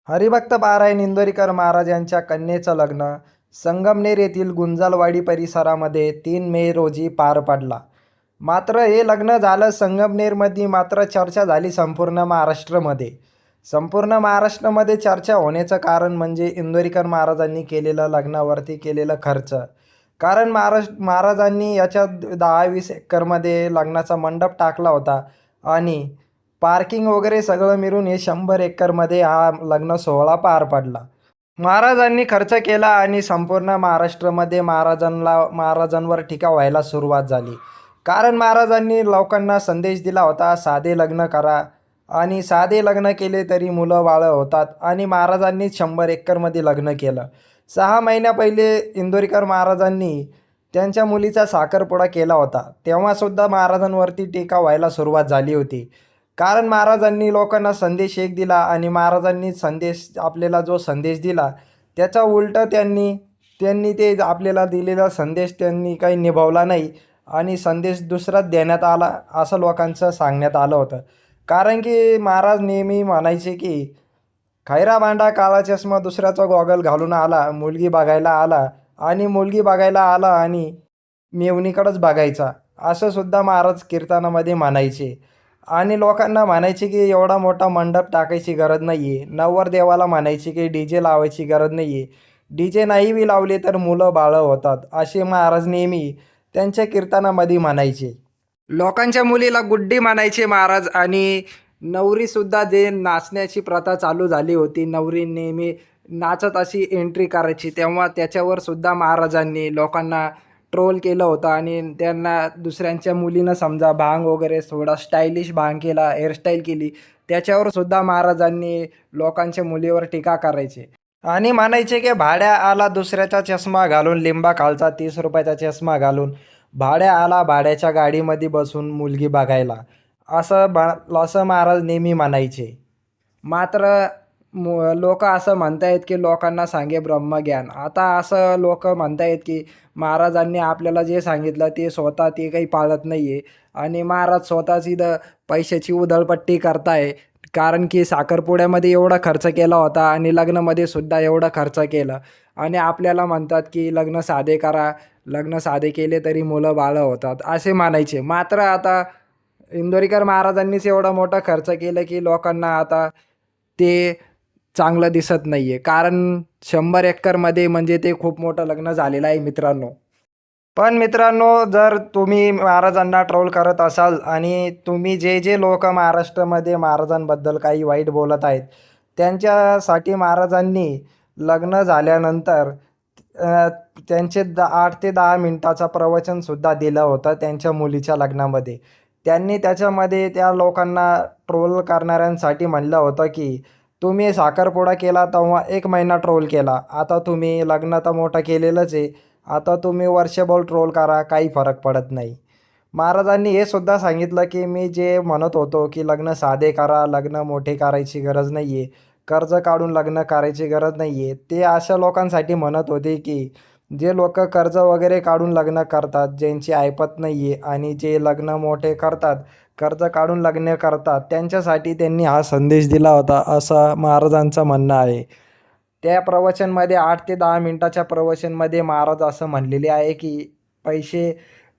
हरिभक्त पारायण इंदोरीकर महाराज यांच्या कन्येचं लग्न संगमनेर येथील गुंजालवाडी परिसरामध्ये 3 मे रोजी पार पडला. मात्र हे लग्न झालं संगमनेरमध्ये, मात्र चर्चा झाली संपूर्ण महाराष्ट्रामध्ये. संपूर्ण महाराष्ट्रामध्ये चर्चा होण्याचं कारण म्हणजे इंदोरीकर महाराजांनी केलेलं लग्नावरती केलेलं खर्च. कारण महाराजांनी याच्यात 10-20 एकरमध्ये लग्नाचा मंडप टाकला होता आणि पार्किंग वगैरे सगळं मिळून हे 100 एकरमध्ये हा लग्न सोहळा पार पडला. महाराजांनी खर्च केला आणि संपूर्ण महाराष्ट्रामध्ये महाराजांवर टीका व्हायला सुरुवात झाली. कारण महाराजांनी लोकांना संदेश दिला होता, साधे लग्न करा आणि साधे लग्न केले तरी मुलं बाळं होतात आणि महाराजांनी 100 एकरमध्ये लग्न केलं. 6 महिन्या पहिले इंदोरीकर महाराजांनी त्यांच्या मुलीचा साखरपुडा केला होता. तेव्हासुद्धा महाराजांवरती टीका व्हायला सुरुवात झाली होती. कारण महाराजांनी लोकांना संदेश एक दिला आणि महाराजांनी आपल्याला जो संदेश दिला त्याचा उलटं त्यांनी ते आपल्याला दिलेला संदेश त्यांनी काही निभावला नाही आणि संदेश दुसराच देण्यात आला असं लोकांचं सांगण्यात आलं होतं. कारण की महाराज नेहमी म्हणायचे की खैरा भांडा काळा चष्मा दुसऱ्याचा गॉगल घालून आला, मुलगी बघायला आला आणि मेवणीकडेच बघायचा, असं सुद्धा महाराज कीर्तनामध्ये म्हणायचे. आणि लोकांना म्हणायचे की एवढा मोठा मंडप टाकायची गरज नाही आहे. नवरदेवाला म्हणायचे की DJ लावायची गरज नाही आहे. DJ नाही बी लावले तर मुलं बाळं होतात, असे महाराज नेहमी त्यांच्या कीर्तनामध्ये म्हणायचे. लोकांच्या मुलीला गुड्डी म्हणायचे महाराज. आणि नवरीसुद्धा जे नाचण्याची प्रथा चालू झाली होती, नवरी नेहमी नाचत अशी एंट्री करायची, तेव्हा त्याच्यावर सुद्धा महाराजांनी लोकांना ट्रोल केलं होतं आणि त्यांना दुसऱ्यांच्या मुलीनं समजा भांग वगैरे थोडा स्टायलिश भांग केला, हेअरस्टाईल केली, त्याच्यावर सुद्धा महाराजांनी लोकांच्या मुलीवर टीका करायचे आणि म्हणायचे की भाड्या आला दुसऱ्याचा चष्मा घालून, लिंबा खालचा 30 रुपयाचा चष्मा घालून भाड्या आला भाड्याच्या गाडीमध्ये बसून मुलगी बघायला, असं महाराज नेहमी म्हणायचे. मात्र लोक असं म्हणतायत की लोकांना सांगे ब्रह्मज्ञान. आता असं लोक म्हणतायत की महाराजांनी आपल्याला जे सांगितलं ते स्वतः ते काही पाळत नाही आहे आणि महाराज स्वतःच इथं पैशाची उधळपट्टी करताय. कारण की साखरपुड्यामध्ये एवढा खर्च केला होता आणि लग्नामध्ये सुद्धा एवढा खर्च केला आणि आपल्याला म्हणतात की लग्न साधे करा, लग्न साधे केले तरी मुलं बाळं होतात, असे म्हणायचे. मात्र आता इंदोरीकर महाराजांनीच एवढा मोठा खर्च केला की लोकांना आता ते चांगलं दिसत नाही आहे. कारण 100 एकरमध्ये म्हणजे ते खूप मोठं लग्न झालेलं आहे मित्रांनो. पण मित्रांनो, जर तुम्ही महाराजांना ट्रोल करत असाल आणि तुम्ही जे लोक महाराष्ट्रामध्ये महाराजांबद्दल काही वाईट बोलत आहेत, त्यांच्यासाठी महाराजांनी लग्न झाल्यानंतर त्यांचे 8 ते 10 मिनिटाचं प्रवचनसुद्धा दिलं होतं त्यांच्या मुलीच्या लग्नामध्ये. त्यांनी त्याच्यामध्ये त्या लोकांना ट्रोल करणाऱ्यांसाठी म्हणलं होतं की तुम्ही साखरपुडा केला तेव्हा 1 महिना ट्रोल केला, आता तुम्ही लग्न तर मोठं केलेलंच आहे, आता तुम्ही वर्षभर ट्रोल करा, काही फरक पडत नाही. महाराजांनी हे सुद्धा सांगितलं की मी जे म्हणत होतो की लग्न साधे करा, लग्न मोठे करायची गरज नाही आहे, कर्ज काढून लग्न करायची गरज नाही आहे, ते अशा लोकांसाठी म्हणत होते की जे लोक कर्ज वगैरे काढून लग्न करतात, ज्यांची ऐपत नाही आहे आणि जे लग्न मोठे करतात, कर्ज काढून लग्न करतात, त्यांच्यासाठी त्यांनी हा संदेश दिला होता, असं महाराजांचं म्हणणं आहे. त्या प्रवचनमध्ये 8 ते 10 मिनिटाच्या प्रवचनमध्ये महाराज असं म्हणलेले आहे की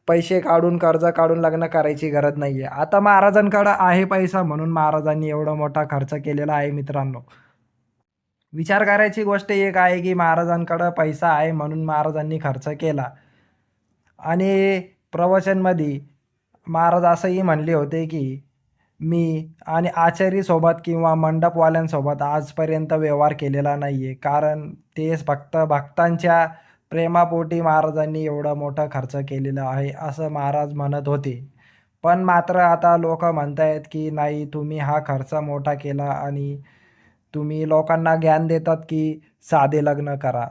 पैसे काढून कर्ज काढून लग्न करायची गरज नाही आहे. आता महाराजांकडं आहे पैसा म्हणून महाराजांनी एवढा मोठा खर्च केलेला आहे मित्रांनो. विचार करायची गोष्ट एक आहे की महाराजांकडं पैसा आहे म्हणून महाराजांनी खर्च केला. आणि प्रवचनमध्ये महाराज असंही म्हणले होते की मी आणि आचारीसोबत किंवा मंडपवाल्यांसोबत आजपर्यंत व्यवहार केलेला नाही आहे, कारण ते फक्त भक्तांच्या प्रेमापोटी महाराजांनी एवढा मोठा खर्च केलेला आहे, असं महाराज म्हणत होते. पण मात्र आता लोक म्हणत आहेत की नाही, तुम्ही हा खर्च मोठा केला आणि तुम्ही लोकांना ज्ञान देतात की साधे लग्न करा.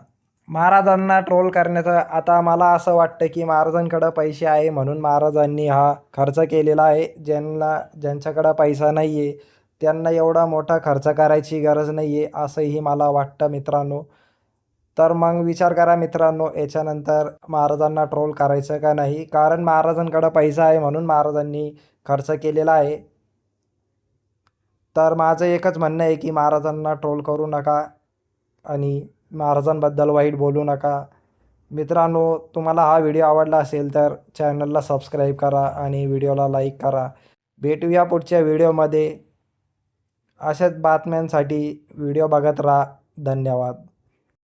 महाराजांना ट्रोल करण्याचं आता मला असं वाटतं की महाराजांकडं पैसे आहे म्हणून महाराजांनी हा खर्च केलेला आहे. ज्यांच्याकडं पैसा नाही आहे त्यांना एवढा मोठा खर्च करायची गरज नाही आहे, असंही मला वाटतं मित्रांनो. तर मग विचार करा मित्रांनो, याच्यानंतर महाराजांना ट्रोल करायचं का नाही. कारण महाराजांकडं पैसा आहे म्हणून महाराजांनी खर्च केलेला आहे. तर माझं एकच म्हणणं आहे की महाराजांना ट्रोल करू नका आणि महाराजांबद्दल वाईट बोलू नका. मित्रांनो, तुम्हाला हा व्हिडिओ आवडला असेल तर चॅनलला सबस्क्राईब करा आणि व्हिडिओला लाईक करा. भेटूया पुढच्या व्हिडिओमध्ये. अशाच बातम्यांसाठी व्हिडिओ बघत राहा. धन्यवाद.